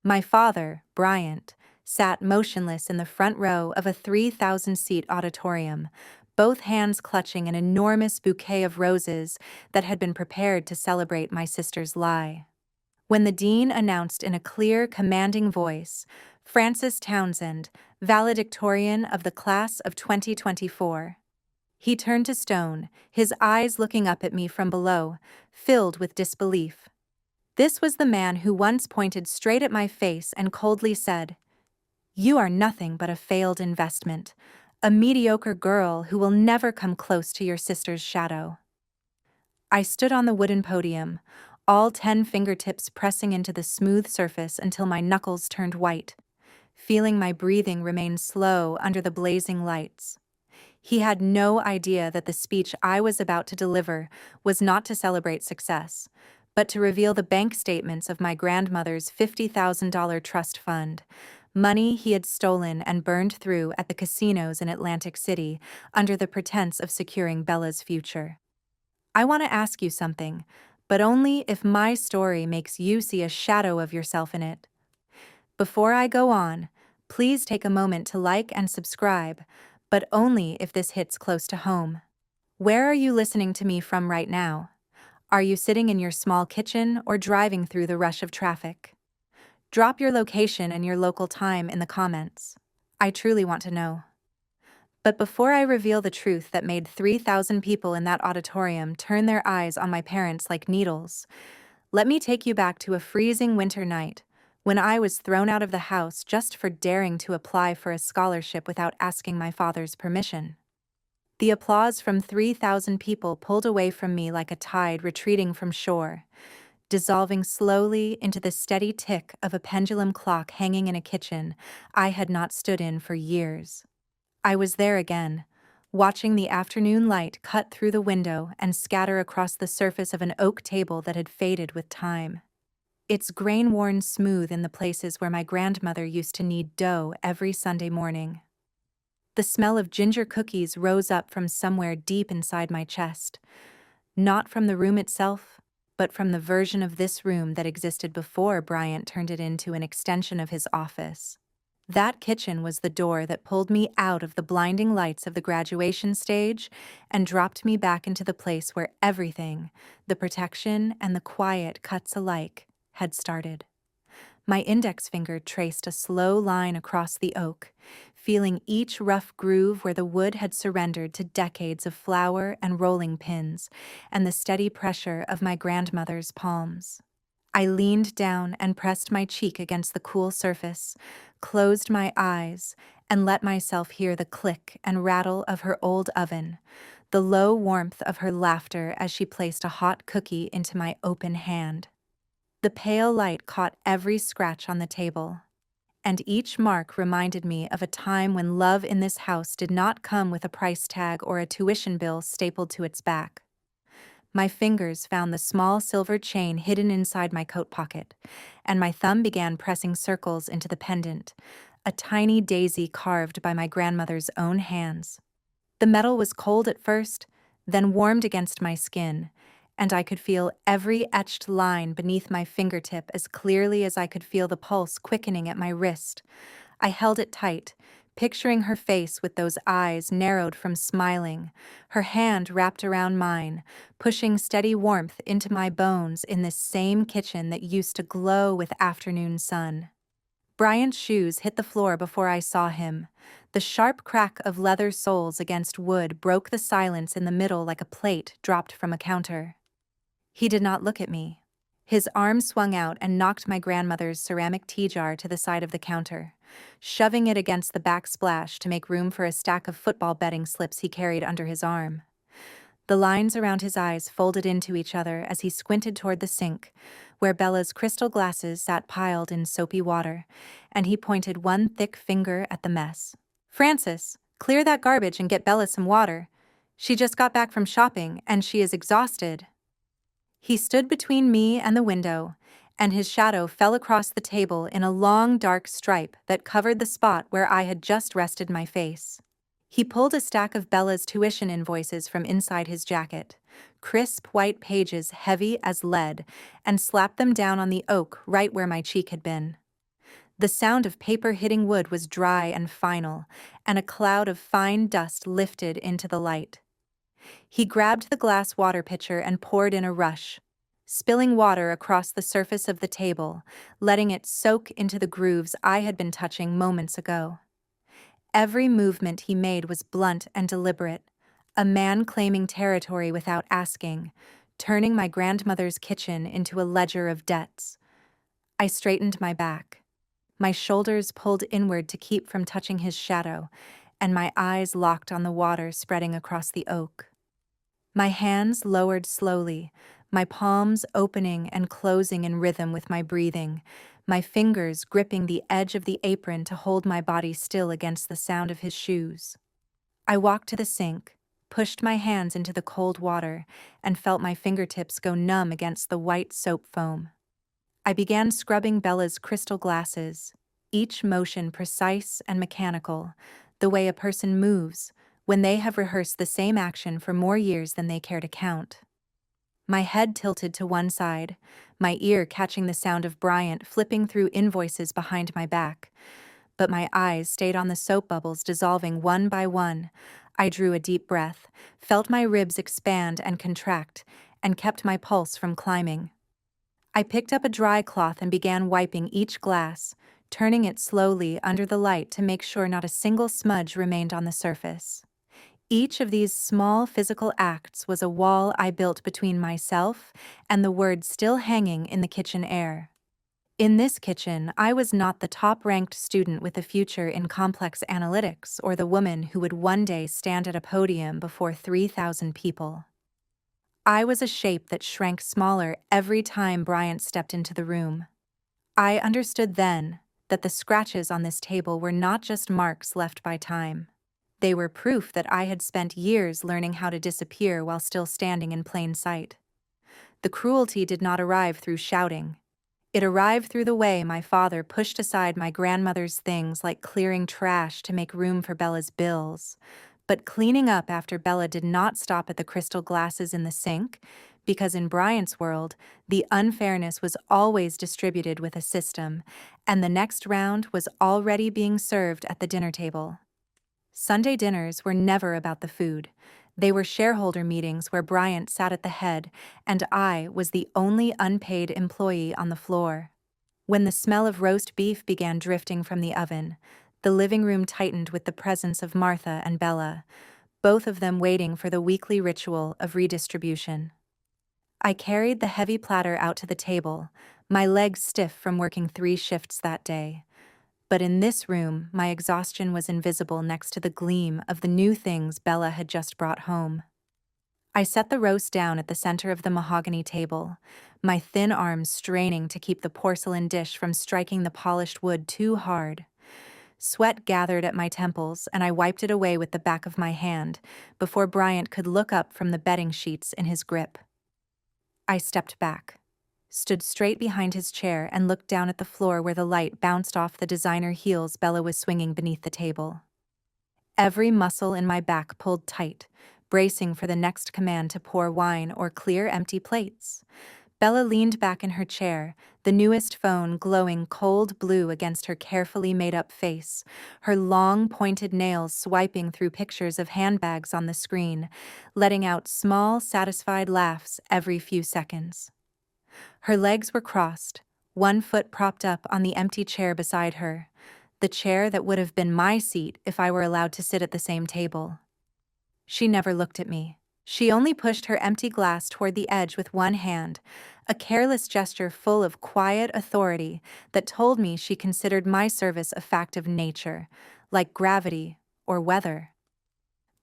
My father, Bryant, sat motionless in the front row of a 3,000-seat auditorium, both hands clutching an enormous bouquet of roses that had been prepared to celebrate my sister's lie. When the dean announced in a clear, commanding voice, "Francis Townsend, valedictorian of the class of 2024," he turned to stone, his eyes looking up at me from below, filled with disbelief. This was the man who once pointed straight at my face and coldly said, "You are nothing but a failed investment, a mediocre girl who will never come close to your sister's shadow." I stood on the wooden podium, all 10 fingertips pressing into the smooth surface until my knuckles turned white, feeling my breathing remain slow under the blazing lights. He had no idea that the speech I was about to deliver was not to celebrate success, but to reveal the bank statements of my grandmother's $50,000 trust fund, money he had stolen and burned through at the casinos in Atlantic City under the pretense of securing Bella's future. I want to ask you something, but only if my story makes you see a shadow of yourself in it. Before I go on, please take a moment to like and subscribe, but only if this hits close to home. Where are you listening to me from right now? Are you sitting in your small kitchen or driving through the rush of traffic? Drop your location and your local time in the comments. I truly want to know. But before I reveal the truth that made 3,000 people in that auditorium turn their eyes on my parents like needles, let me take you back to a freezing winter night when I was thrown out of the house just for daring to apply for a scholarship without asking my father's permission. The applause from 3,000 people pulled away from me like a tide retreating from shore, dissolving slowly into the steady tick of a pendulum clock hanging in a kitchen I had not stood in for years. I was there again, watching the afternoon light cut through the window and scatter across the surface of an oak table that had faded with time. Its grain worn smooth in the places where my grandmother used to knead dough every Sunday morning. The smell of ginger cookies rose up from somewhere deep inside my chest, not from the room itself, but from the version of this room that existed before Bryant turned it into an extension of his office. That kitchen was the door that pulled me out of the blinding lights of the graduation stage and dropped me back into the place where everything, the protection and the quiet cuts alike, had started. My index finger traced a slow line across the oak, feeling each rough groove where the wood had surrendered to decades of flour and rolling pins and the steady pressure of my grandmother's palms. I leaned down and pressed my cheek against the cool surface, closed my eyes, and let myself hear the click and rattle of her old oven, the low warmth of her laughter as she placed a hot cookie into my open hand. The pale light caught every scratch on the table, and each mark reminded me of a time when love in this house did not come with a price tag or a tuition bill stapled to its back. My fingers found the small silver chain hidden inside my coat pocket, and my thumb began pressing circles into the pendant, a tiny daisy carved by my grandmother's own hands. The metal was cold at first, then warmed against my skin, and I could feel every etched line beneath my fingertip as clearly as I could feel the pulse quickening at my wrist. I held it tight, picturing her face with those eyes narrowed from smiling, her hand wrapped around mine, pushing steady warmth into my bones in this same kitchen that used to glow with afternoon sun. Bryant's shoes hit the floor before I saw him. The sharp crack of leather soles against wood broke the silence in the middle like a plate dropped from a counter. He did not look at me. His arm swung out and knocked my grandmother's ceramic tea jar to the side of the counter, shoving it against the backsplash to make room for a stack of football betting slips he carried under his arm. The lines around his eyes folded into each other as he squinted toward the sink, where Bella's crystal glasses sat piled in soapy water, and he pointed one thick finger at the mess. "Francis, clear that garbage and get Bella some water. She just got back from shopping, and she is exhausted." He stood between me and the window, and his shadow fell across the table in a long dark stripe that covered the spot where I had just rested my face. He pulled a stack of Bella's tuition invoices from inside his jacket, crisp white pages heavy as lead, and slapped them down on the oak right where my cheek had been. The sound of paper hitting wood was dry and final, and a cloud of fine dust lifted into the light. He grabbed the glass water pitcher and poured in a rush, spilling water across the surface of the table, letting it soak into the grooves I had been touching moments ago. Every movement he made was blunt and deliberate, a man claiming territory without asking, turning my grandmother's kitchen into a ledger of debts. I straightened my back, my shoulders pulled inward to keep from touching his shadow, and my eyes locked on the water spreading across the oak. My hands lowered slowly, my palms opening and closing in rhythm with my breathing, my fingers gripping the edge of the apron to hold my body still against the sound of his shoes. I walked to the sink, pushed my hands into the cold water, and felt my fingertips go numb against the white soap foam. I began scrubbing Bella's crystal glasses, each motion precise and mechanical, the way a person moves when they have rehearsed the same action for more years than they care to count. My head tilted to one side, my ear catching the sound of Bryant flipping through invoices behind my back, but my eyes stayed on the soap bubbles dissolving one by one. I drew a deep breath, felt my ribs expand and contract, and kept my pulse from climbing. I picked up a dry cloth and began wiping each glass, turning it slowly under the light to make sure not a single smudge remained on the surface. Each of these small physical acts was a wall I built between myself and the words still hanging in the kitchen air. In this kitchen, I was not the top-ranked student with a future in complex analytics or the woman who would one day stand at a podium before 3,000 people. I was a shape that shrank smaller every time Bryant stepped into the room. I understood then that the scratches on this table were not just marks left by time. They were proof that I had spent years learning how to disappear while still standing in plain sight. The cruelty did not arrive through shouting. It arrived through the way my father pushed aside my grandmother's things like clearing trash to make room for Bella's bills. But cleaning up after Bella did not stop at the crystal glasses in the sink, because in Bryant's world, the unfairness was always distributed with a system, and the next round was already being served at the dinner table. Sunday dinners were never about the food. They were shareholder meetings where Bryant sat at the head, and I was the only unpaid employee on the floor. When the smell of roast beef began drifting from the oven, the living room tightened with the presence of Martha and Bella, both of them waiting for the weekly ritual of redistribution. I carried the heavy platter out to the table, my legs stiff from working 3 shifts that day. But in this room, my exhaustion was invisible next to the gleam of the new things Bella had just brought home. I set the roast down at the center of the mahogany table, my thin arms straining to keep the porcelain dish from striking the polished wood too hard. Sweat gathered at my temples, and I wiped it away with the back of my hand before Bryant could look up from the bedding sheets in his grip. I stepped back, stood straight behind his chair, and looked down at the floor where the light bounced off the designer heels Bella was swinging beneath the table. Every muscle in my back pulled tight, bracing for the next command to pour wine or clear empty plates. Bella leaned back in her chair, the newest phone glowing cold blue against her carefully made-up face, her long, pointed nails swiping through pictures of handbags on the screen, letting out small, satisfied laughs every few seconds. Her legs were crossed, one foot propped up on the empty chair beside her, the chair that would have been my seat if I were allowed to sit at the same table. She never looked at me. She only pushed her empty glass toward the edge with one hand, a careless gesture full of quiet authority that told me she considered my service a fact of nature, like gravity or weather.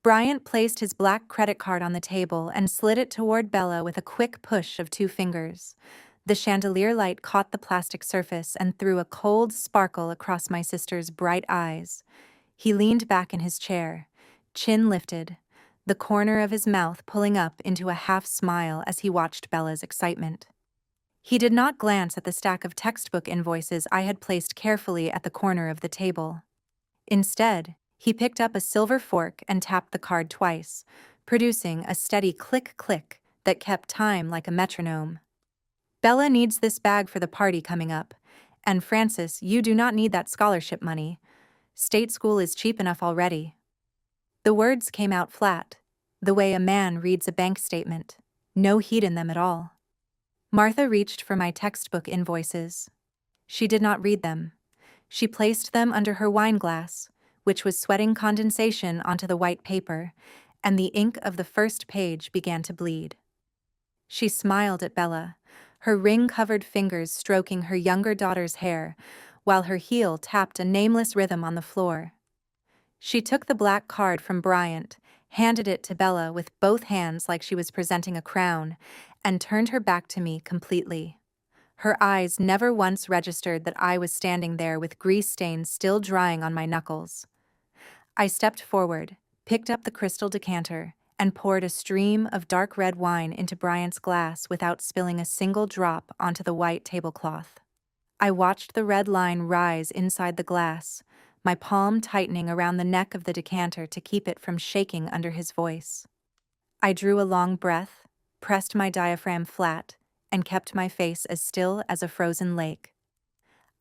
Bryant placed his black credit card on the table and slid it toward Bella with a quick push of 2 fingers. The chandelier light caught the plastic surface and threw a cold sparkle across my sister's bright eyes. He leaned back in his chair, chin lifted, the corner of his mouth pulling up into a half smile as he watched Bella's excitement. He did not glance at the stack of textbook invoices I had placed carefully at the corner of the table. Instead, he picked up a silver fork and tapped the card twice, producing a steady click-click that kept time like a metronome. Bella needs this bag for the party coming up, And Francis, you do not need that scholarship money. State school is cheap enough already. The words came out flat, the way a man reads a bank statement. No heat in them at all. Martha reached for my textbook invoices. She did not read them. She placed them under her wine glass, which was sweating condensation onto the white paper, and the ink of the first page began to bleed. She smiled at Bella, her ring-covered fingers stroking her younger daughter's hair, while her heel tapped a nameless rhythm on the floor. She took the black card from Bryant, handed it to Bella with both hands like she was presenting a crown, and turned her back to me completely. Her eyes never once registered that I was standing there with grease stains still drying on my knuckles. I stepped forward, picked up the crystal decanter, and poured a stream of dark red wine into Bryant's glass without spilling a single drop onto the white tablecloth. I watched the red line rise inside the glass, my palm tightening around the neck of the decanter to keep it from shaking under his voice. I drew a long breath, pressed my diaphragm flat, and kept my face as still as a frozen lake.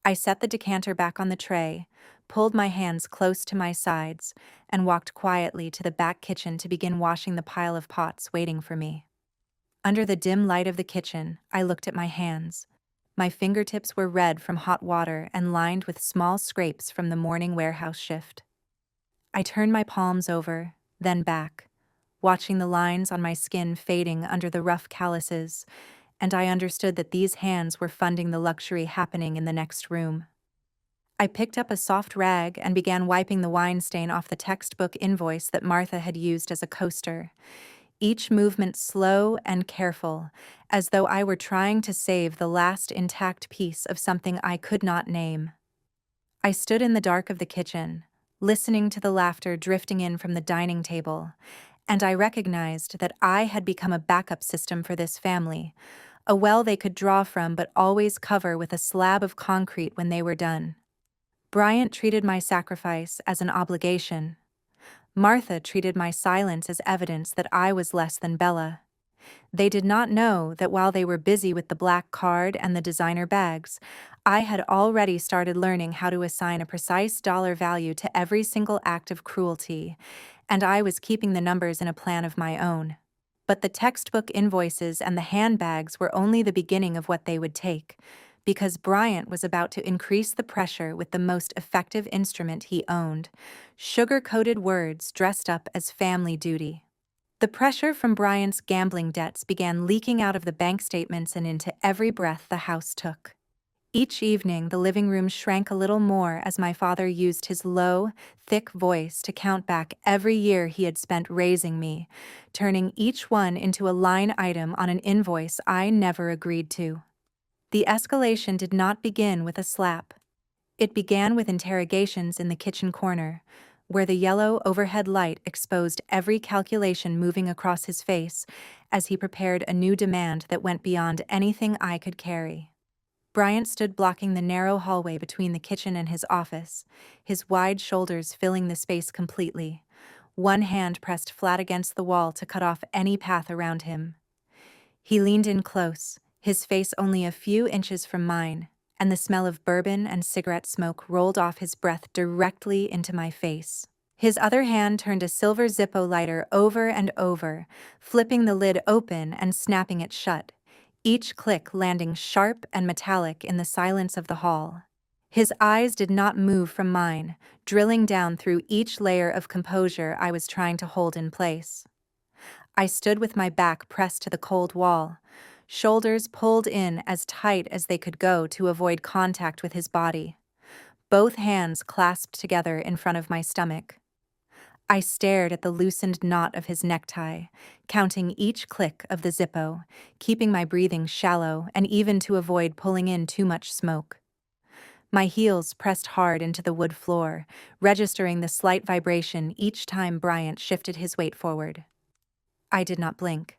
I set the decanter back on the tray, pulled my hands close to my sides, and walked quietly to the back kitchen to begin washing the pile of pots waiting for me. Under the dim light of the kitchen, I looked at my hands. My fingertips were red from hot water and lined with small scrapes from the morning warehouse shift. I turned my palms over, then back, watching the lines on my skin fading under the rough calluses, and I understood that these hands were funding the luxury happening in the next room. I picked up a soft rag and began wiping the wine stain off the textbook invoice that Martha had used as a coaster, each movement slow and careful, as though I were trying to save the last intact piece of something I could not name. I stood in the dark of the kitchen, listening to the laughter drifting in from the dining table, and I recognized that I had become a backup system for this family, a well they could draw from but always cover with a slab of concrete when they were done. Bryant treated my sacrifice as an obligation. Martha treated my silence as evidence that I was less than Bella. They did not know that while they were busy with the black card and the designer bags, I had already started learning how to assign a precise dollar value to every single act of cruelty, and I was keeping the numbers in a plan of my own. But the textbook invoices and the handbags were only the beginning of what they would take, because Bryant was about to increase the pressure with the most effective instrument he owned, sugar-coated words dressed up as family duty. The pressure from Bryant's gambling debts began leaking out of the bank statements and into every breath the house took. Each evening, the living room shrank a little more as my father used his low, thick voice to count back every year he had spent raising me, turning each one into a line item on an invoice I never agreed to. The escalation did not begin with a slap. It began with interrogations in the kitchen corner, where the yellow overhead light exposed every calculation moving across his face as he prepared a new demand that went beyond anything I could carry. Bryant stood blocking the narrow hallway between the kitchen and his office, his wide shoulders filling the space completely, one hand pressed flat against the wall to cut off any path around him. He leaned in close, his face only a few inches from mine, and the smell of bourbon and cigarette smoke rolled off his breath directly into my face. His other hand turned a silver Zippo lighter over and over, flipping the lid open and snapping it shut, each click landing sharp and metallic in the silence of the hall. His eyes did not move from mine, drilling down through each layer of composure I was trying to hold in place. I stood with my back pressed to the cold wall, shoulders pulled in as tight as they could go to avoid contact with his body, both hands clasped together in front of my stomach. I stared at the loosened knot of his necktie, counting each click of the Zippo, keeping my breathing shallow and even to avoid pulling in too much smoke. My heels pressed hard into the wood floor, registering the slight vibration each time Bryant shifted his weight forward. I did not blink.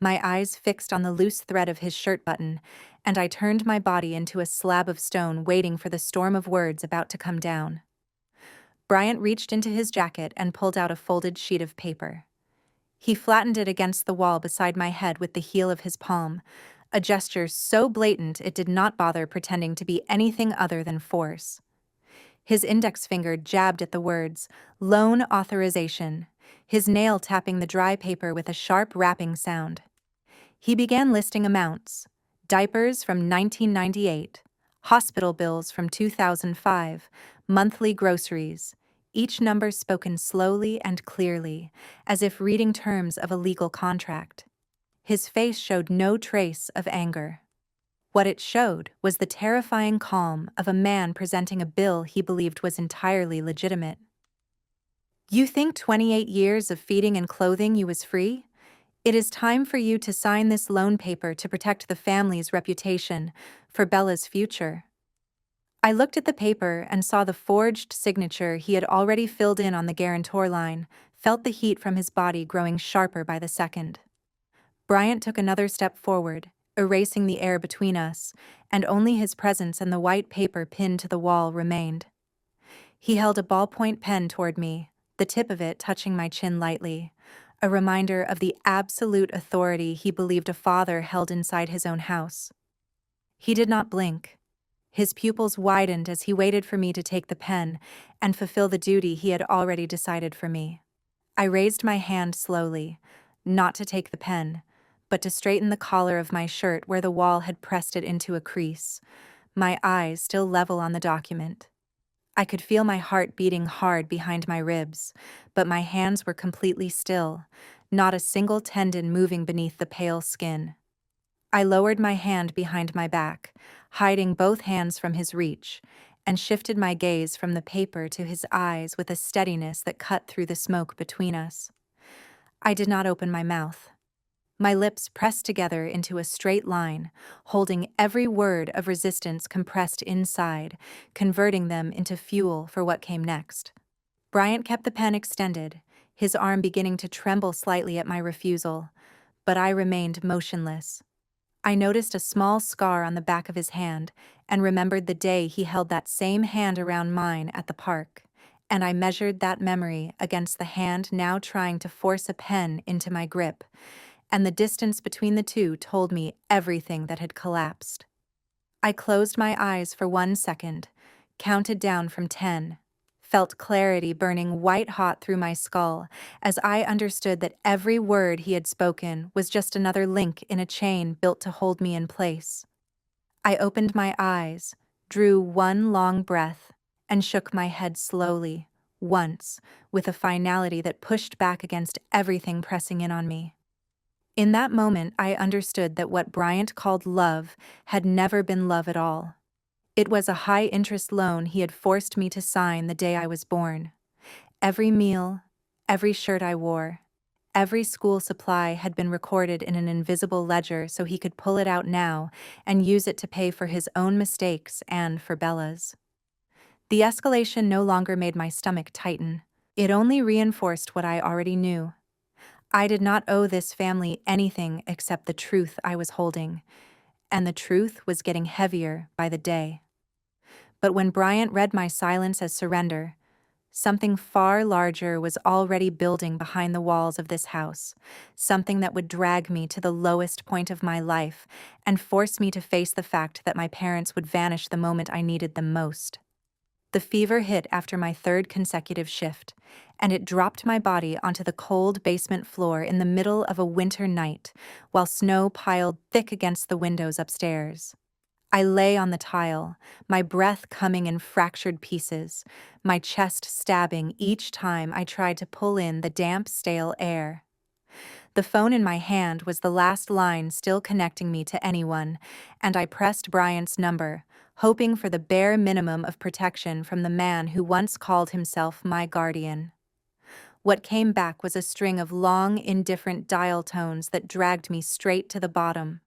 My eyes fixed on the loose thread of his shirt button, and I turned my body into a slab of stone waiting for the storm of words about to come down. Bryant reached into his jacket and pulled out a folded sheet of paper. He flattened it against the wall beside my head with the heel of his palm, a gesture so blatant it did not bother pretending to be anything other than force. His index finger jabbed at the words, "Loan authorization," his nail tapping the dry paper with a sharp rapping sound. He began listing amounts: diapers from 1998, hospital bills from 2005, monthly groceries, each number spoken slowly and clearly, as if reading terms of a legal contract. His face showed no trace of anger. What it showed was the terrifying calm of a man presenting a bill he believed was entirely legitimate. "You think 28 years of feeding and clothing you is free? It is time for you to sign this loan paper to protect the family's reputation, for Bella's future." I looked at the paper and saw the forged signature he had already filled in on the guarantor line, felt the heat from his body growing sharper by the second. Bryant took another step forward, erasing the air between us, and only his presence and the white paper pinned to the wall remained. He held a ballpoint pen toward me, the tip of it touching my chin lightly, a reminder of the absolute authority he believed a father held inside his own house. He did not blink. His pupils widened as he waited for me to take the pen and fulfill the duty he had already decided for me. I raised my hand slowly, not to take the pen, but to straighten the collar of my shirt where the wall had pressed it into a crease, my eyes still level on the document. I could feel my heart beating hard behind my ribs, but my hands were completely still, not a single tendon moving beneath the pale skin. I lowered my hand behind my back, hiding both hands from his reach, and shifted my gaze from the paper to his eyes with a steadiness that cut through the smoke between us. I did not open my mouth. My lips pressed together into a straight line, holding every word of resistance compressed inside, converting them into fuel for what came next. Bryant kept the pen extended, his arm beginning to tremble slightly at my refusal, but I remained motionless. I noticed a small scar on the back of his hand and remembered the day he held that same hand around mine at the park, and I measured that memory against the hand now trying to force a pen into my grip, and the distance between the two told me everything that had collapsed. I closed my eyes for 1 second, counted down from 10, felt clarity burning white-hot through my skull as I understood that every word he had spoken was just another link in a chain built to hold me in place. I opened my eyes, drew one long breath, and shook my head slowly, once, with a finality that pushed back against everything pressing in on me. In that moment, I understood that what Bryant called love had never been love at all. It was a high-interest loan he had forced me to sign the day I was born. Every meal, every shirt I wore, every school supply had been recorded in an invisible ledger so he could pull it out now and use it to pay for his own mistakes and for Bella's. The escalation no longer made my stomach tighten. It only reinforced what I already knew. I did not owe this family anything except the truth I was holding, and the truth was getting heavier by the day. But when Bryant read my silence as surrender, something far larger was already building behind the walls of this house, something that would drag me to the lowest point of my life and force me to face the fact that my parents would vanish the moment I needed them most. The fever hit after my third consecutive shift, and it dropped my body onto the cold basement floor in the middle of a winter night, while snow piled thick against the windows upstairs. I lay on the tile, my breath coming in fractured pieces, my chest stabbing each time I tried to pull in the damp, stale air. The phone in my hand was the last line still connecting me to anyone, and I pressed Bryant's number, hoping for the bare minimum of protection from the man who once called himself my guardian. What came back was a string of long, indifferent dial tones that dragged me straight to the bottom.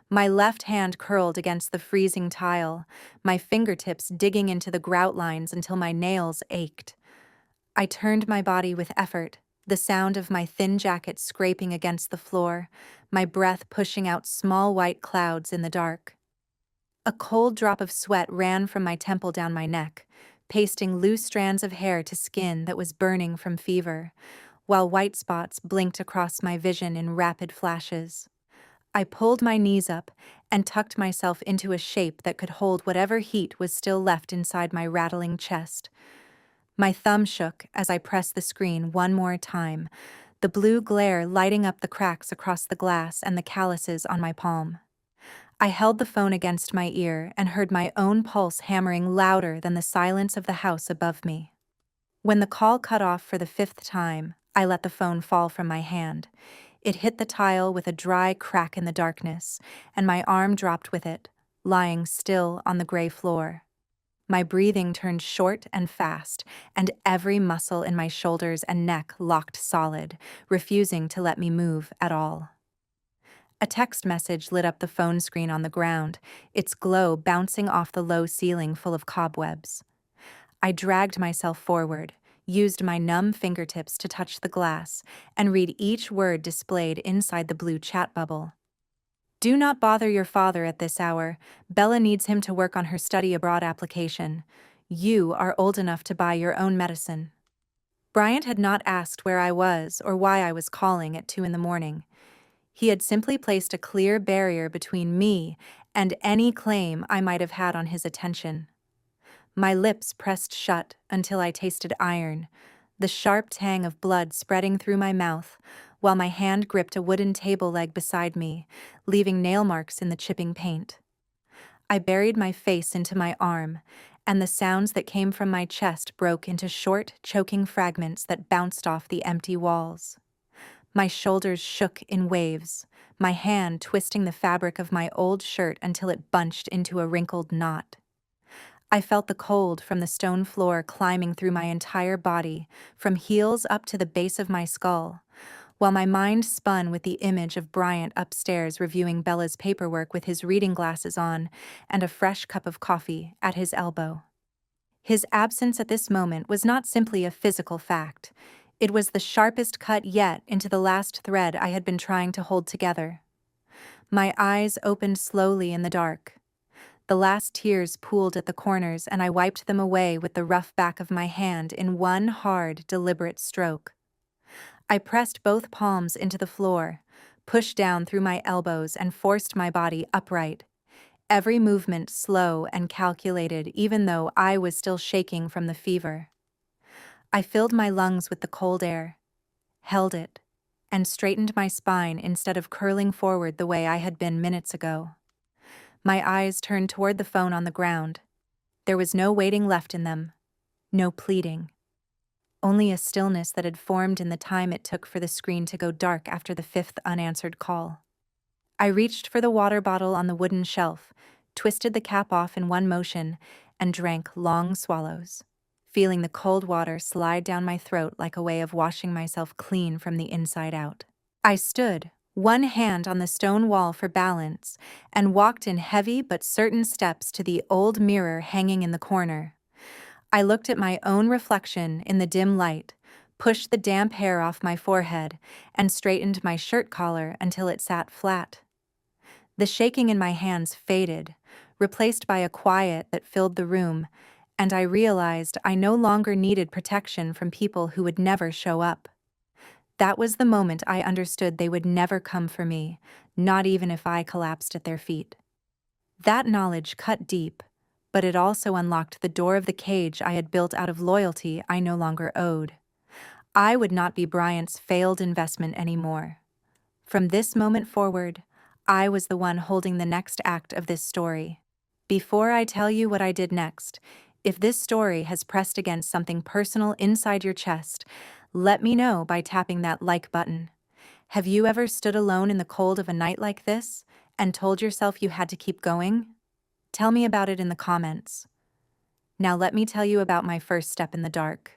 My left hand curled against the freezing tile, my fingertips digging into the grout lines until my nails ached. I turned my body with effort, the sound of my thin jacket scraping against the floor, my breath pushing out small white clouds in the dark. A cold drop of sweat ran from my temple down my neck, pasting loose strands of hair to skin that was burning from fever, while white spots blinked across my vision in rapid flashes. I pulled my knees up and tucked myself into a shape that could hold whatever heat was still left inside my rattling chest. My thumb shook as I pressed the screen one more time, the blue glare lighting up the cracks across the glass and the calluses on my palm. I held the phone against my ear and heard my own pulse hammering louder than the silence of the house above me. When the call cut off for the 5th time, I let the phone fall from my hand. It hit the tile with a dry crack in the darkness, and my arm dropped with it, lying still on the gray floor. My breathing turned short and fast, and every muscle in my shoulders and neck locked solid, refusing to let me move at all. A text message lit up the phone screen on the ground, its glow bouncing off the low ceiling full of cobwebs. I dragged myself forward, used my numb fingertips to touch the glass, and read each word displayed inside the blue chat bubble. Do not bother your father at this hour. Bella needs him to work on her study abroad application. You are old enough to buy your own medicine. Bryant had not asked where I was or why I was calling at 2 in the morning. He had simply placed a clear barrier between me and any claim I might have had on his attention. My lips pressed shut until I tasted iron, the sharp tang of blood spreading through my mouth, while my hand gripped a wooden table leg beside me, leaving nail marks in the chipping paint. I buried my face into my arm, and the sounds that came from my chest broke into short, choking fragments that bounced off the empty walls. My shoulders shook in waves, my hand twisting the fabric of my old shirt until it bunched into a wrinkled knot. I felt the cold from the stone floor climbing through my entire body, from heels up to the base of my skull, while my mind spun with the image of Bryant upstairs reviewing Bella's paperwork with his reading glasses on and a fresh cup of coffee at his elbow. His absence at this moment was not simply a physical fact. It was the sharpest cut yet into the last thread I had been trying to hold together. My eyes opened slowly in the dark. The last tears pooled at the corners, and I wiped them away with the rough back of my hand in one hard, deliberate stroke. I pressed both palms into the floor, pushed down through my elbows, and forced my body upright, every movement slow and calculated even though I was still shaking from the fever. I filled my lungs with the cold air, held it, and straightened my spine instead of curling forward the way I had been minutes ago. My eyes turned toward the phone on the ground. There was no waiting left in them, no pleading. Only a stillness that had formed in the time it took for the screen to go dark after the 5th unanswered call. I reached for the water bottle on the wooden shelf, twisted the cap off in one motion, and drank long swallows, feeling the cold water slide down my throat like a way of washing myself clean from the inside out. I stood, one hand on the stone wall for balance, and walked in heavy but certain steps to the old mirror hanging in the corner. I looked at my own reflection in the dim light, pushed the damp hair off my forehead, and straightened my shirt collar until it sat flat. The shaking in my hands faded, replaced by a quiet that filled the room, and I realized I no longer needed protection from people who would never show up. That was the moment I understood they would never come for me, not even if I collapsed at their feet. That knowledge cut deep, but it also unlocked the door of the cage I had built out of loyalty I no longer owed. I would not be Bryant's failed investment anymore. From this moment forward, I was the one holding the next act of this story. Before I tell you what I did next, if this story has pressed against something personal inside your chest, let me know by tapping that like button. Have you ever stood alone in the cold of a night like this and told yourself you had to keep going? Tell me about it in the comments. Now let me tell you about my first step in the dark.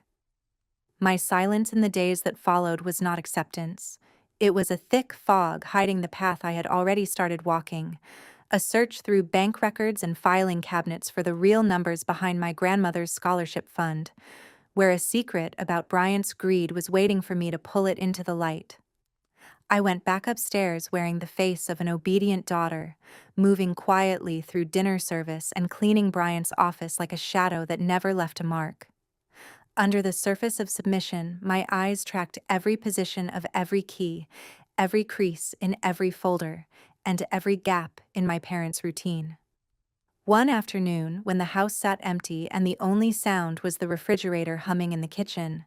My silence in the days that followed was not acceptance. It was a thick fog hiding the path I had already started walking, a search through bank records and filing cabinets for the real numbers behind my grandmother's scholarship fund, where a secret about Bryant's greed was waiting for me to pull it into the light. I went back upstairs wearing the face of an obedient daughter, moving quietly through dinner service and cleaning Bryant's office like a shadow that never left a mark. Under the surface of submission, my eyes tracked every position of every key, every crease in every folder, and every gap in my parents' routine. One afternoon, when the house sat empty and the only sound was the refrigerator humming in the kitchen,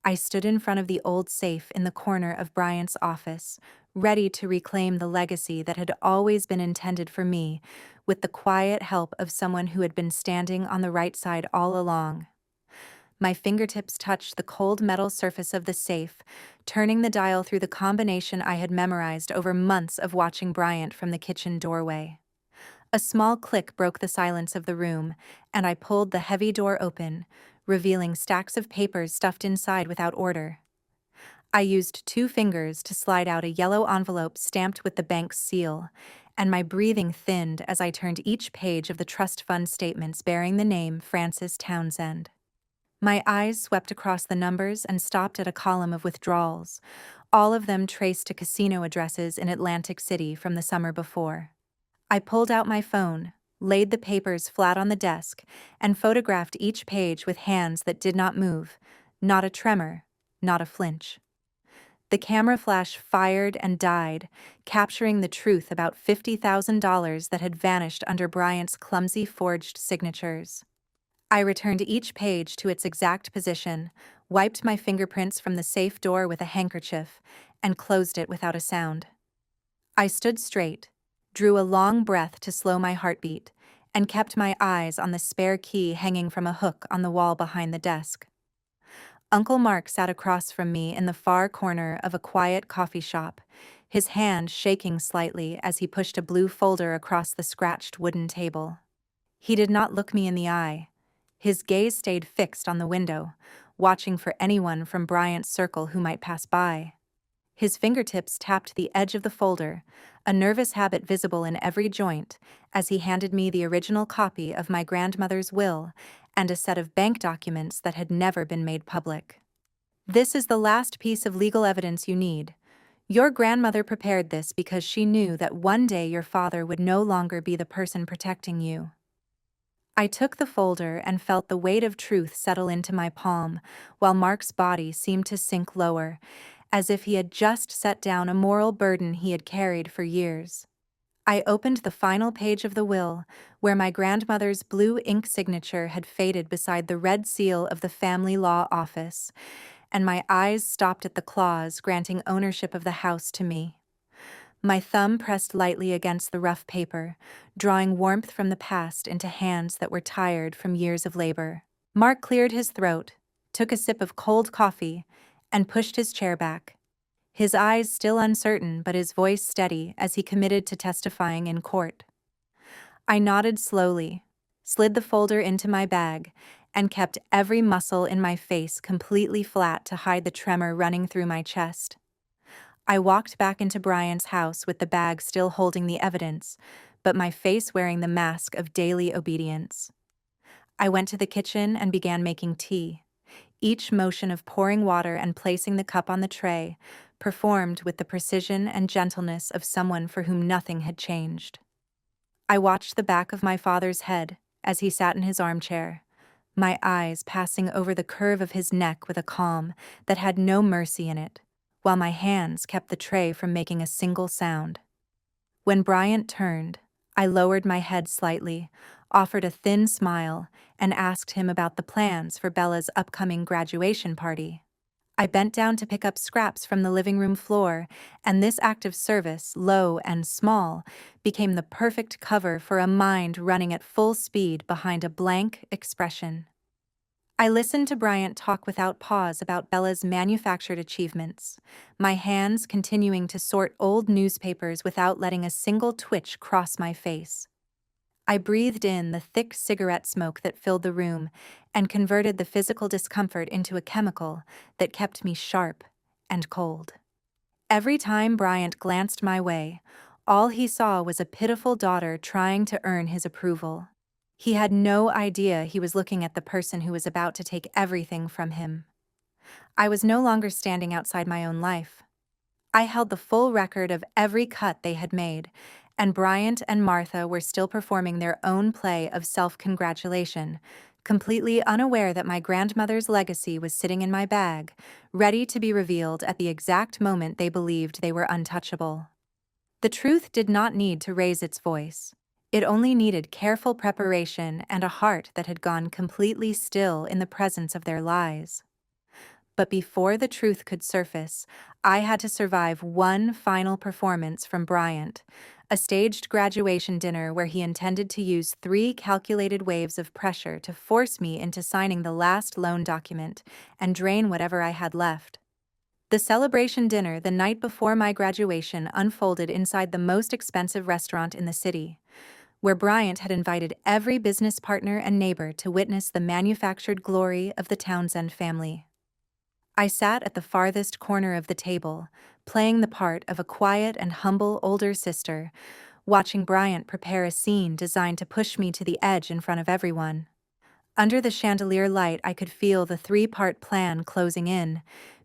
I stood in front of the old safe in the corner of Bryant's office, ready to reclaim the legacy that had always been intended for me, with the quiet help of someone who had been standing on the right side all along. My fingertips touched the cold metal surface of the safe, turning the dial through the combination I had memorized over months of watching Bryant from the kitchen doorway. A small click broke the silence of the room, and I pulled the heavy door open, revealing stacks of papers stuffed inside without order. I used 2 fingers to slide out a yellow envelope stamped with the bank's seal, and my breathing thinned as I turned each page of the trust fund statements bearing the name Francis Townsend. My eyes swept across the numbers and stopped at a column of withdrawals, all of them traced to casino addresses in Atlantic City from the summer before. I pulled out my phone, laid the papers flat on the desk, and photographed each page with hands that did not move, not a tremor, not a flinch. The camera flash fired and died, capturing the truth about $50,000 that had vanished under Bryant's clumsy forged signatures. I returned each page to its exact position, wiped my fingerprints from the safe door with a handkerchief, and closed it without a sound. I stood straight, drew a long breath to slow my heartbeat, and kept my eyes on the spare key hanging from a hook on the wall behind the desk. Uncle Mark sat across from me in the far corner of a quiet coffee shop, his hand shaking slightly as he pushed a blue folder across the scratched wooden table. He did not look me in the eye. His gaze stayed fixed on the window, watching for anyone from Bryant's circle who might pass by. His fingertips tapped the edge of the folder, a nervous habit visible in every joint, as he handed me the original copy of my grandmother's will and a set of bank documents that had never been made public. "This is the last piece of legal evidence you need. Your grandmother prepared this because she knew that one day your father would no longer be the person protecting you." I took the folder and felt the weight of truth settle into my palm, while Mark's body seemed to sink lower, as if he had just set down a moral burden he had carried for years. I opened the final page of the will, where my grandmother's blue ink signature had faded beside the red seal of the family law office, and my eyes stopped at the clause granting ownership of the house to me. My thumb pressed lightly against the rough paper, drawing warmth from the past into hands that were tired from years of labor. Mark cleared his throat, took a sip of cold coffee, and pushed his chair back. His eyes still uncertain but his voice steady as he committed to testifying in court. I nodded slowly, slid the folder into my bag, and kept every muscle in my face completely flat to hide the tremor running through my chest. I walked back into Bryant's house with the bag still holding the evidence, but my face wearing the mask of daily obedience. I went to the kitchen and began making tea. Each motion of pouring water and placing the cup on the tray performed with the precision and gentleness of someone for whom nothing had changed. I watched the back of my father's head as he sat in his armchair, my eyes passing over the curve of his neck with a calm that had no mercy in it, while my hands kept the tray from making a single sound. When Bryant turned, I lowered my head slightly, offered a thin smile, and asked him about the plans for Bella's upcoming graduation party. I bent down to pick up scraps from the living room floor, and this act of service, low and small, became the perfect cover for a mind running at full speed behind a blank expression. I listened to Bryant talk without pause about Bella's manufactured achievements, my hands continuing to sort old newspapers without letting a single twitch cross my face. I breathed in the thick cigarette smoke that filled the room and converted the physical discomfort into a chemical that kept me sharp and cold. Every time Bryant glanced my way, all he saw was a pitiful daughter trying to earn his approval. He had no idea he was looking at the person who was about to take everything from him. I was no longer standing outside my own life. I held the full record of every cut they had made, and Bryant and Martha were still performing their own play of self-congratulation, completely unaware that my grandmother's legacy was sitting in my bag, ready to be revealed at the exact moment they believed they were untouchable. The truth did not need to raise its voice. It only needed careful preparation and a heart that had gone completely still in the presence of their lies. But before the truth could surface, I had to survive one final performance from Bryant, a staged graduation dinner where he intended to use 3 calculated waves of pressure to force me into signing the last loan document and drain whatever I had left. The celebration dinner the night before my graduation unfolded inside the most expensive restaurant in the city, where Bryant had invited every business partner and neighbor to witness the manufactured glory of the Townsend family. I sat at the farthest corner of the table, playing the part of a quiet and humble older sister, watching Bryant prepare a scene designed to push me to the edge in front of everyone. Under the chandelier light, I could feel the 3-part plan closing in,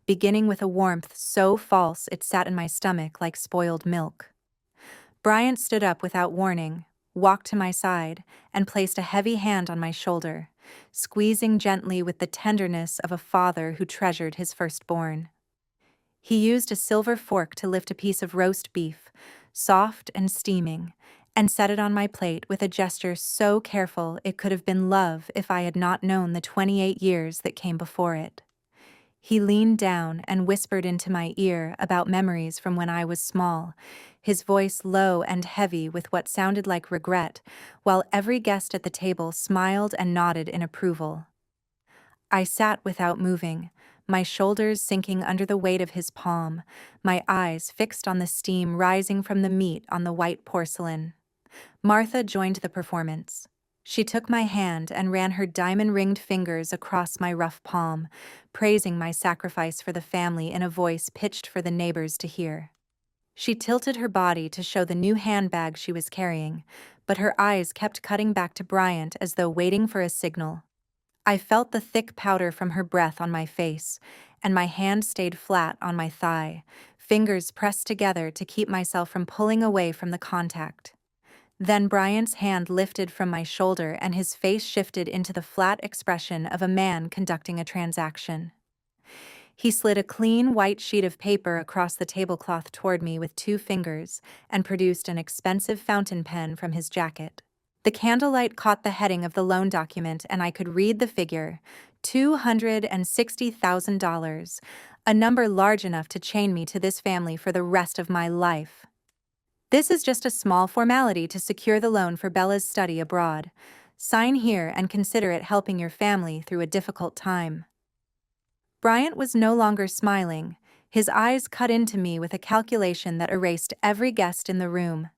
beginning with a warmth so false it sat in my stomach like spoiled milk. Bryant stood up without warning, walked to my side, and placed a heavy hand on my shoulder, squeezing gently with the tenderness of a father who treasured his firstborn. He used a silver fork to lift a piece of roast beef, soft and steaming, and set it on my plate with a gesture so careful it could have been love if I had not known the 28 years that came before it. He leaned down and whispered into my ear about memories from when I was small, his voice low and heavy with what sounded like regret, while every guest at the table smiled and nodded in approval. I sat without moving, my shoulders sinking under the weight of his palm, my eyes fixed on the steam rising from the meat on the white porcelain. Martha joined the performance. She took my hand and ran her diamond-ringed fingers across my rough palm, praising my sacrifice for the family in a voice pitched for the neighbors to hear. She tilted her body to show the new handbag she was carrying, but her eyes kept cutting back to Bryant as though waiting for a signal. I felt the thick powder from her breath on my face, and my hand stayed flat on my thigh, fingers pressed together to keep myself from pulling away from the contact. Then Bryant's hand lifted from my shoulder and his face shifted into the flat expression of a man conducting a transaction. He slid a clean white sheet of paper across the tablecloth toward me with 2 fingers and produced an expensive fountain pen from his jacket. The candlelight caught the heading of the loan document and I could read the figure, $260,000, a number large enough to chain me to this family for the rest of my life. This is just a small formality to secure the loan for Bella's study abroad. Sign here and consider it helping your family through a difficult time. Bryant was no longer smiling. His eyes cut into me with a calculation that erased every guest in the room.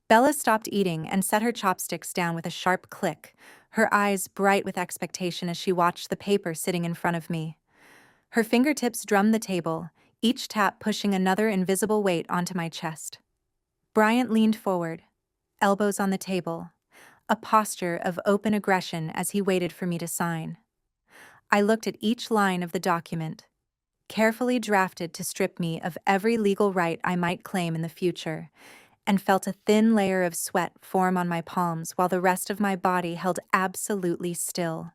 Bella stopped eating and set her chopsticks down with a sharp click, her eyes bright with expectation as she watched the paper sitting in front of me. Her fingertips drummed the table, each tap pushing another invisible weight onto my chest. Bryant leaned forward, elbows on the table, a posture of open aggression as he waited for me to sign. I looked at each line of the document, carefully drafted to strip me of every legal right I might claim in the future, and felt a thin layer of sweat form on my palms while the rest of my body held absolutely still.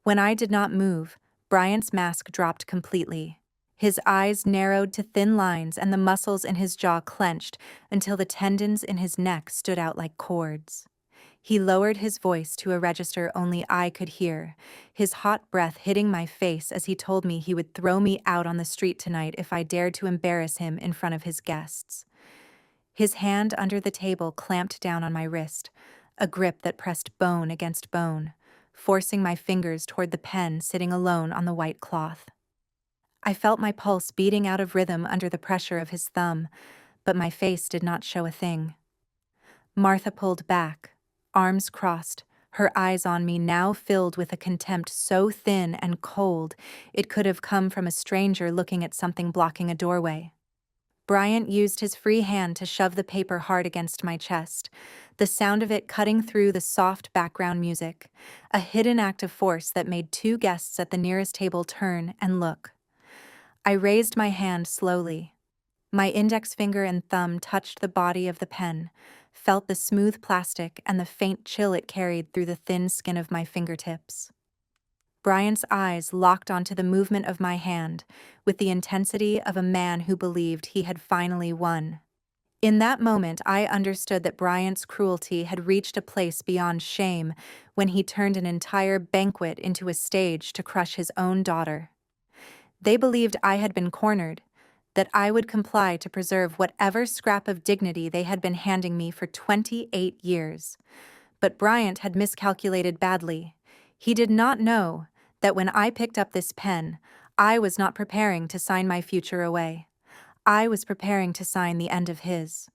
When I did not move, Bryant's mask dropped completely. His eyes narrowed to thin lines and the muscles in his jaw clenched until the tendons in his neck stood out like cords. He lowered his voice to a register only I could hear, his hot breath hitting my face as he told me he would throw me out on the street tonight if I dared to embarrass him in front of his guests. His hand under the table clamped down on my wrist, a grip that pressed bone against bone, forcing my fingers toward the pen sitting alone on the white cloth. I felt my pulse beating out of rhythm under the pressure of his thumb, but my face did not show a thing. Martha pulled back, arms crossed, her eyes on me now filled with a contempt so thin and cold it could have come from a stranger looking at something blocking a doorway. Bryant used his free hand to shove the paper hard against my chest, the sound of it cutting through the soft background music, a hidden act of force that made 2 guests at the nearest table turn and look. I raised my hand slowly. My index finger and thumb touched the body of the pen, felt the smooth plastic and the faint chill it carried through the thin skin of my fingertips. Bryant's eyes locked onto the movement of my hand with the intensity of a man who believed he had finally won. In that moment, I understood that Bryant's cruelty had reached a place beyond shame when he turned an entire banquet into a stage to crush his own daughter. They believed I had been cornered, that I would comply to preserve whatever scrap of dignity they had been handing me for 28 years. But Bryant had miscalculated badly. He did not know that when I picked up this pen, I was not preparing to sign my future away. I was preparing to sign the end of his.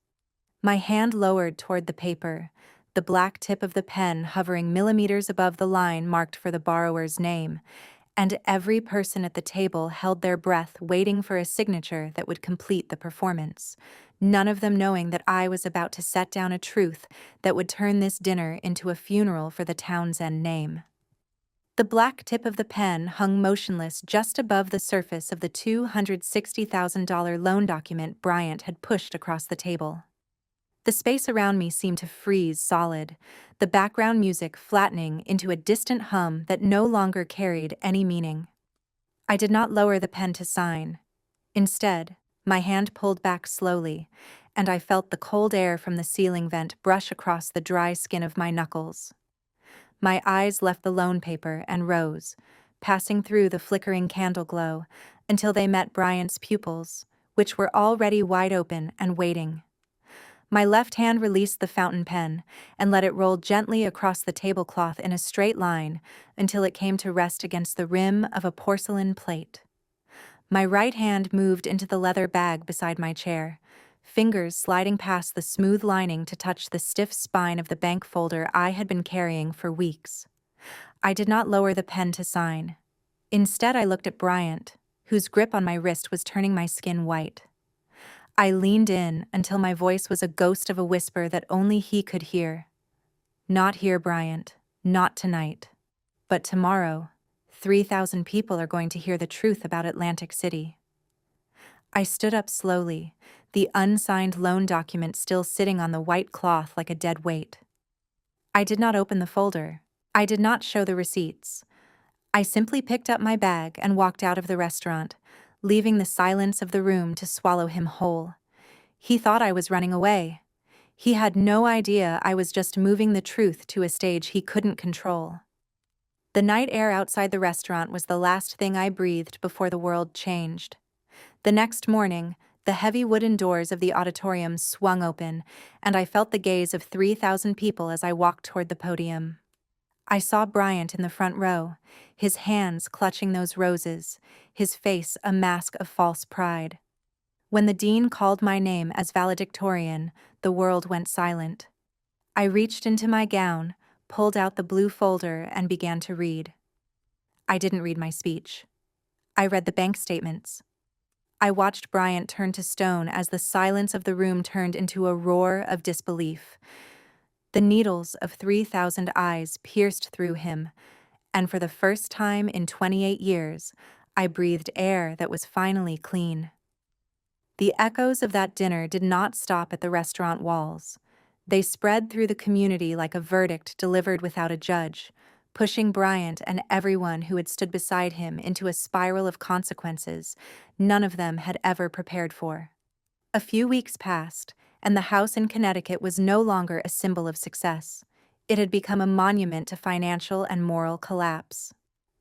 My hand lowered toward the paper, the black tip of the pen hovering millimeters above the line marked for the borrower's name, and every person at the table held their breath waiting for a signature that would complete the performance, none of them knowing that I was about to set down a truth that would turn this dinner into a funeral for the Townsend name. The black tip of the pen hung motionless just above the surface of the $260,000 loan document Bryant had pushed across the table. The space around me seemed to freeze solid, the background music flattening into a distant hum that no longer carried any meaning. I did not lower the pen to sign. Instead, my hand pulled back slowly, and I felt the cold air from the ceiling vent brush across the dry skin of my knuckles. My eyes left the loan paper and rose, passing through the flickering candle glow until they met Bryant's pupils, which were already wide open and waiting. My left hand released the fountain pen and let it roll gently across the tablecloth in a straight line until it came to rest against the rim of a porcelain plate. My right hand moved into the leather bag beside my chair, fingers sliding past the smooth lining to touch the stiff spine of the bank folder I had been carrying for weeks. I did not lower the pen to sign. Instead, I looked at Bryant, whose grip on my wrist was turning my skin white. I leaned in until my voice was a ghost of a whisper that only he could hear. Not here, Bryant. Not tonight. But tomorrow, 3,000 people are going to hear the truth about Atlantic City. I stood up slowly, the unsigned loan document still sitting on the white cloth like a dead weight. I did not open the folder. I did not show the receipts. I simply picked up my bag and walked out of the restaurant, leaving the silence of the room to swallow him whole. He thought I was running away. He had no idea I was just moving the truth to a stage he couldn't control. The night air outside the restaurant was the last thing I breathed before the world changed. The next morning, the heavy wooden doors of the auditorium swung open, and I felt the gaze of 3,000 people as I walked toward the podium. I saw Bryant in the front row, his hands clutching those roses, his face a mask of false pride. When the dean called my name as valedictorian, the world went silent. I reached into my gown, pulled out the blue folder, and began to read. I didn't read my speech. I read the bank statements. I watched Bryant turn to stone as the silence of the room turned into a roar of disbelief. The needles of 3,000 eyes pierced through him, and for the first time in 28 years, I breathed air that was finally clean. The echoes of that dinner did not stop at the restaurant walls. They spread through the community like a verdict delivered without a judge, pushing Bryant and everyone who had stood beside him into a spiral of consequences none of them had ever prepared for. A few weeks passed, and the house in Connecticut was no longer a symbol of success. It had become a monument to financial and moral collapse.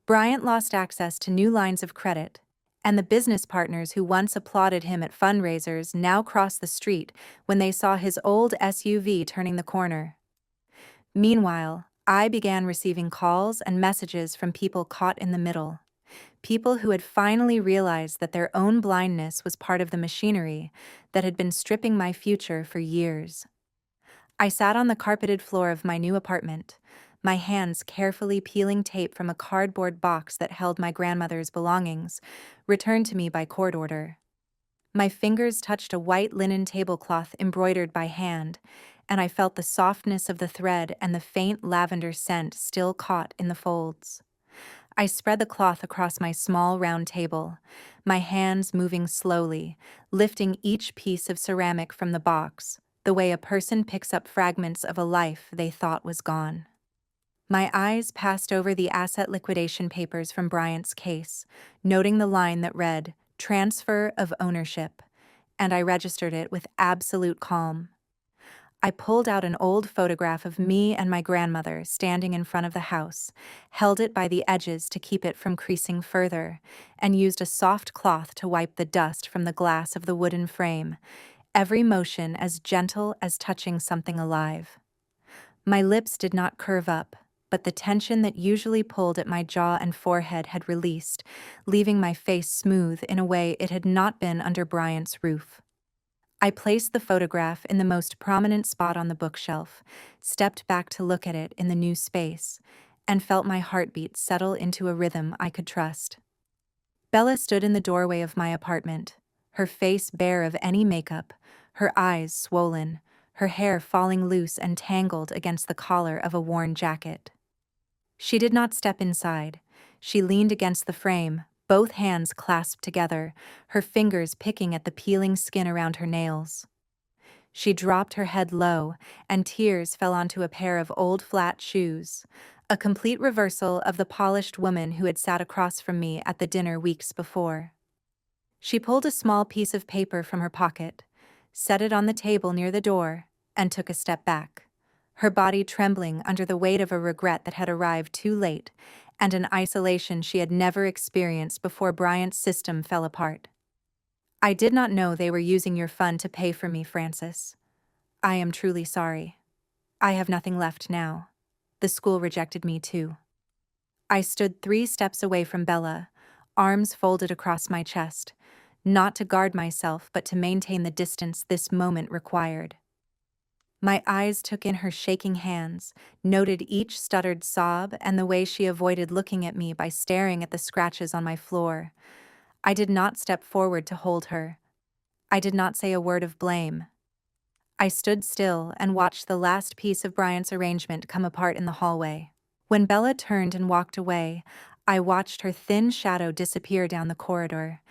Bryant lost access to new lines of credit, and the business partners who once applauded him at fundraisers now crossed the street when they saw his old SUV turning the corner. Meanwhile, I began receiving calls and messages from people caught in the middle. People who had finally realized that their own blindness was part of the machinery that had been stripping my future for years. I sat on the carpeted floor of my new apartment, my hands carefully peeling tape from a cardboard box that held my grandmother's belongings, returned to me by court order. My fingers touched a white linen tablecloth embroidered by hand, and I felt the softness of the thread and the faint lavender scent still caught in the folds. I spread the cloth across my small round table, my hands moving slowly, lifting each piece of ceramic from the box, the way a person picks up fragments of a life they thought was gone. My eyes passed over the asset liquidation papers from Bryant's case, noting the line that read, "Transfer of ownership," and I registered it with absolute calm. I pulled out an old photograph of me and my grandmother standing in front of the house, held it by the edges to keep it from creasing further, and used a soft cloth to wipe the dust from the glass of the wooden frame, every motion as gentle as touching something alive. My lips did not curve up, but the tension that usually pulled at my jaw and forehead had released, leaving my face smooth in a way it had not been under Bryant's roof. I placed the photograph in the most prominent spot on the bookshelf, stepped back to look at it in the new space, and felt my heartbeat settle into a rhythm I could trust. Bella stood in the doorway of my apartment, her face bare of any makeup, her eyes swollen, her hair falling loose and tangled against the collar of a worn jacket. She did not step inside. She leaned against the frame, both hands clasped together, her fingers picking at the peeling skin around her nails. She dropped her head low, and tears fell onto a pair of old flat shoes, a complete reversal of the polished woman who had sat across from me at the dinner weeks before. She pulled a small piece of paper from her pocket, set it on the table near the door, and took a step back, her body trembling under the weight of a regret that had arrived too late, and an isolation she had never experienced before Bryant's system fell apart. "I did not know they were using your fund to pay for me, Francis. I am truly sorry. I have nothing left now. The school rejected me too." I stood 3 steps away from Bella, arms folded across my chest, not to guard myself but to maintain the distance this moment required. My eyes took in her shaking hands, noted each stuttered sob and the way she avoided looking at me by staring at the scratches on my floor. I did not step forward to hold her. I did not say a word of blame. I stood still and watched the last piece of Bryant's arrangement come apart in the hallway. When Bella turned and walked away, I watched her thin shadow disappear down the corridor,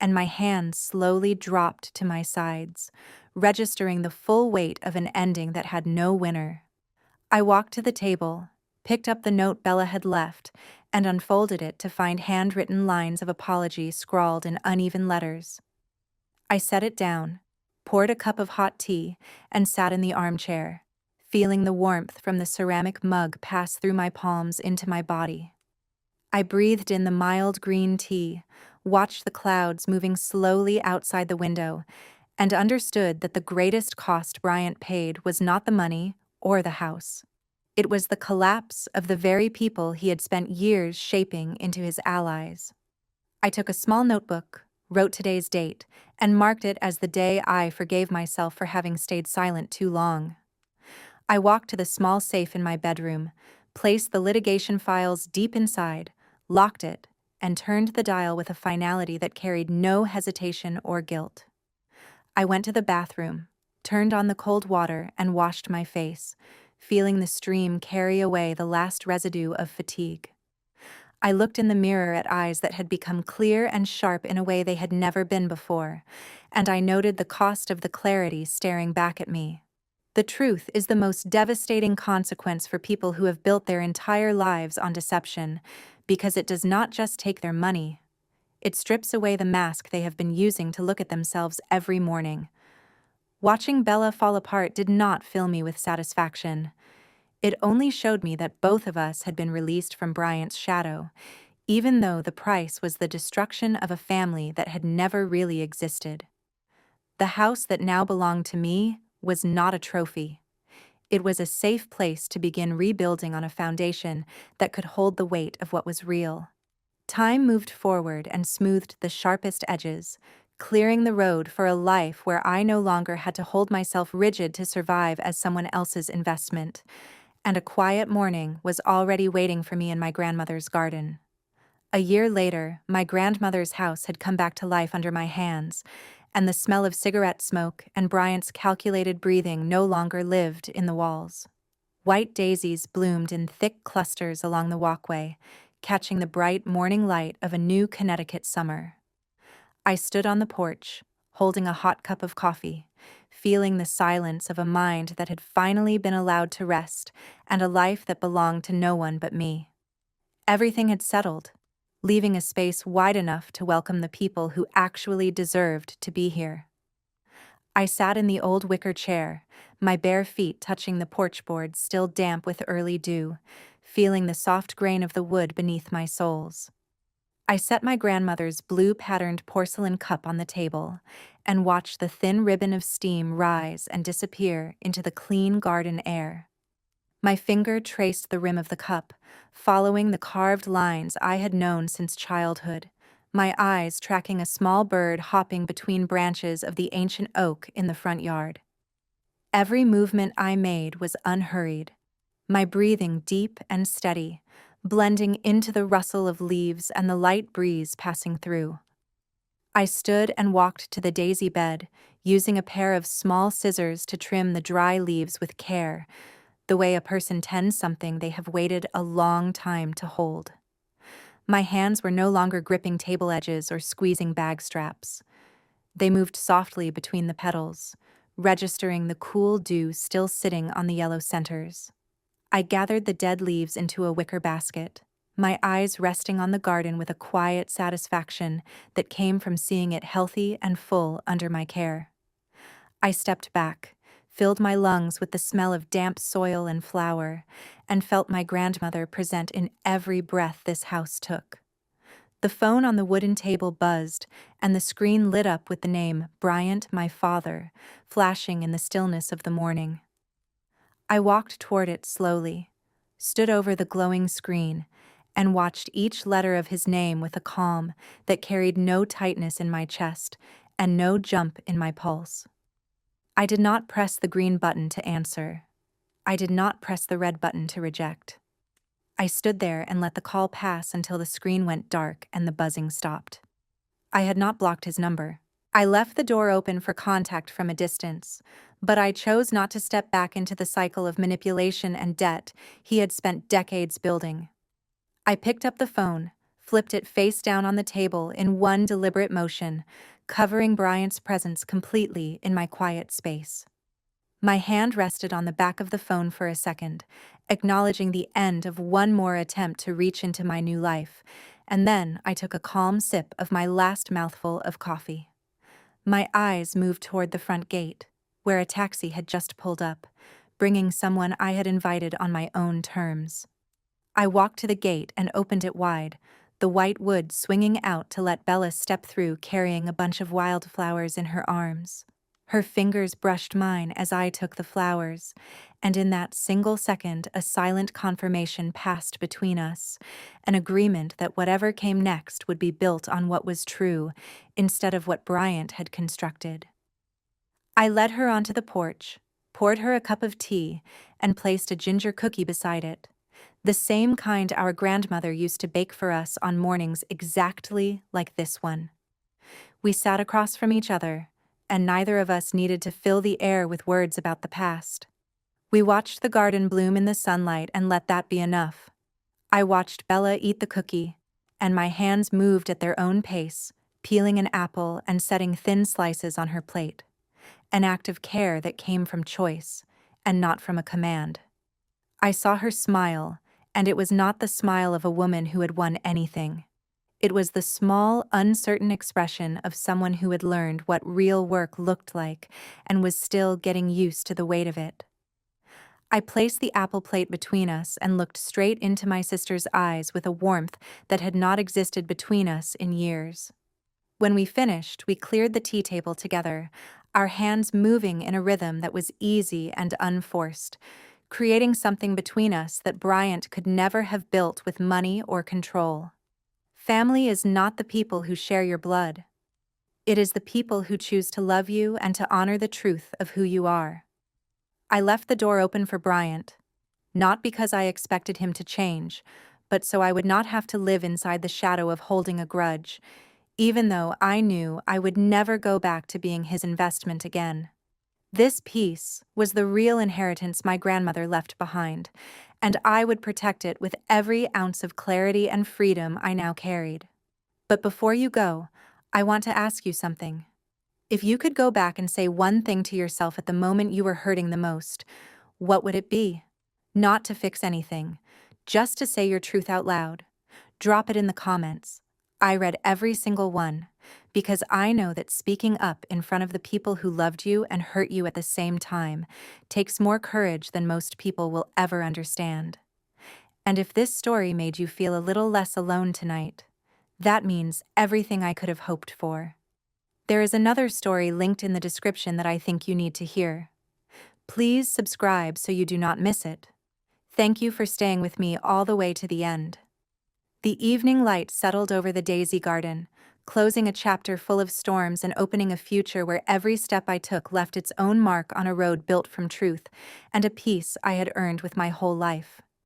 and my hands slowly dropped to my sides, registering the full weight of an ending that had no winner. I walked to the table, picked up the note Bella had left, and unfolded it to find handwritten lines of apology scrawled in uneven letters. I set it down, poured a cup of hot tea, and sat in the armchair, feeling the warmth from the ceramic mug pass through my palms into my body. I breathed in the mild green tea, watched the clouds moving slowly outside the window, and understood that the greatest cost Bryant paid was not the money or the house. It was the collapse of the very people he had spent years shaping into his allies. I took a small notebook, wrote today's date, and marked it as the day I forgave myself for having stayed silent too long. I walked to the small safe in my bedroom, placed the litigation files deep inside, locked it, and turned the dial with a finality that carried no hesitation or guilt. I went to the bathroom, turned on the cold water, and washed my face, feeling the stream carry away the last residue of fatigue. I looked in the mirror at eyes that had become clear and sharp in a way they had never been before, and I noted the cost of the clarity staring back at me. The truth is the most devastating consequence for people who have built their entire lives on deception, because it does not just take their money. It strips away the mask they have been using to look at themselves every morning. Watching Bella fall apart did not fill me with satisfaction. It only showed me that both of us had been released from Bryant's shadow, even though the price was the destruction of a family that had never really existed. The house that now belonged to me was not a trophy. It was a safe place to begin rebuilding on a foundation that could hold the weight of what was real. Time moved forward and smoothed the sharpest edges, clearing the road for a life where I no longer had to hold myself rigid to survive as someone else's investment, and a quiet morning was already waiting for me in my grandmother's garden. A year later, my grandmother's house had come back to life under my hands, and the smell of cigarette smoke and Bryant's calculated breathing no longer lived in the walls. White daisies bloomed in thick clusters along the walkway, catching the bright morning light of a new Connecticut summer. I stood on the porch, holding a hot cup of coffee, feeling the silence of a mind that had finally been allowed to rest, and a life that belonged to no one but me. Everything had settled, leaving a space wide enough to welcome the people who actually deserved to be here. I sat in the old wicker chair, my bare feet touching the porch boards still damp with early dew, feeling the soft grain of the wood beneath my soles. I set my grandmother's blue-patterned porcelain cup on the table and watched the thin ribbon of steam rise and disappear into the clean garden air. My finger traced the rim of the cup, following the carved lines I had known since childhood, my eyes tracking a small bird hopping between branches of the ancient oak in the front yard. Every movement I made was unhurried, my breathing deep and steady, blending into the rustle of leaves and the light breeze passing through. I stood and walked to the daisy bed, using a pair of small scissors to trim the dry leaves with care, the way a person tends something they have waited a long time to hold. My hands were no longer gripping table edges or squeezing bag straps. They moved softly between the petals, registering the cool dew still sitting on the yellow centers. I gathered the dead leaves into a wicker basket, my eyes resting on the garden with a quiet satisfaction that came from seeing it healthy and full under my care. I stepped back, filled my lungs with the smell of damp soil and flower, and felt my grandmother present in every breath this house took. The phone on the wooden table buzzed, and the screen lit up with the name Bryant, my father, flashing in the stillness of the morning. I walked toward it slowly, stood over the glowing screen, and watched each letter of his name with a calm that carried no tightness in my chest and no jump in my pulse. I did not press the green button to answer. I did not press the red button to reject. I stood there and let the call pass until the screen went dark and the buzzing stopped. I had not blocked his number. I left the door open for contact from a distance, but I chose not to step back into the cycle of manipulation and debt he had spent decades building. I picked up the phone, flipped it face down on the table in one deliberate motion, covering Bryant's presence completely in my quiet space. My hand rested on the back of the phone for a second, acknowledging the end of one more attempt to reach into my new life, and then I took a calm sip of my last mouthful of coffee. My eyes moved toward the front gate, where a taxi had just pulled up, bringing someone I had invited on my own terms. I walked to the gate and opened it wide, the white wood swinging out to let Bella step through carrying a bunch of wildflowers in her arms. Her fingers brushed mine as I took the flowers, and in that single second a silent confirmation passed between us, an agreement that whatever came next would be built on what was true, instead of what Bryant had constructed. I led her onto the porch, poured her a cup of tea, and placed a ginger cookie beside it, the same kind our grandmother used to bake for us on mornings exactly like this one. We sat across from each other, and neither of us needed to fill the air with words about the past. We watched the garden bloom in the sunlight and let that be enough. I watched Bella eat the cookie, and my hands moved at their own pace, peeling an apple and setting thin slices on her plate. An act of care that came from choice, and not from a command. I saw her smile, and it was not the smile of a woman who had won anything. It was the small, uncertain expression of someone who had learned what real work looked like and was still getting used to the weight of it. I placed the apple plate between us and looked straight into my sister's eyes with a warmth that had not existed between us in years. When we finished, we cleared the tea table together, our hands moving in a rhythm that was easy and unforced, creating something between us that Bryant could never have built with money or control. Family is not the people who share your blood. It is the people who choose to love you and to honor the truth of who you are. I left the door open for Bryant, not because I expected him to change, but so I would not have to live inside the shadow of holding a grudge, even though I knew I would never go back to being his investment again. This peace was the real inheritance my grandmother left behind, and I would protect it with every ounce of clarity and freedom I now carried. But before you go, I want to ask you something. If you could go back and say one thing to yourself at the moment you were hurting the most, what would it be? Not to fix anything, just to say your truth out loud. Drop it in the comments. I read every single one, because I know that speaking up in front of the people who loved you and hurt you at the same time takes more courage than most people will ever understand. And if this story made you feel a little less alone tonight, that means everything I could have hoped for. There is another story linked in the description that I think you need to hear. Please subscribe so you do not miss it. Thank you for staying with me all the way to the end. The evening light settled over the daisy garden, closing a chapter full of storms and opening a future where every step I took left its own mark on a road built from truth and a peace I had earned with my whole life.